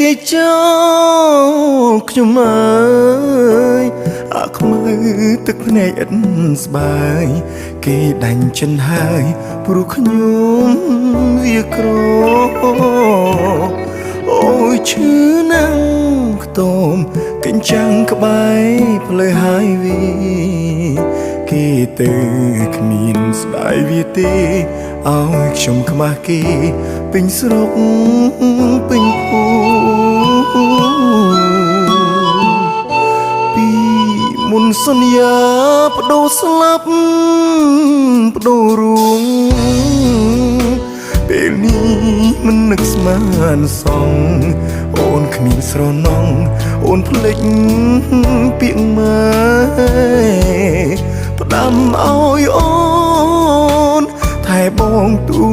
គេចោលខ្ញុំអើយអាខ្មៅទឹកភ្នែកឥតស្បើយគេដាញ់ចិនហើយព្រោះខ្ញុំវាក្រអូយឈឺណាស់ខ្ទមកញ្ចាំងក្បែរផ្លូវហើយវាគេទៅគ្មានស្ដាយវាទេឲ្យខ្ញុំខ្មាស់គេពេញស្រុកពេញភូពីមុនសន្យាបដូរស្លាប់បដូររួងពេលនេះមិននឹកស្មានសងអូនគ្មានស្រណងអូនភ្លេចពាក្យម៉ែផ្ដាំឲ្យអូនថែបងទូ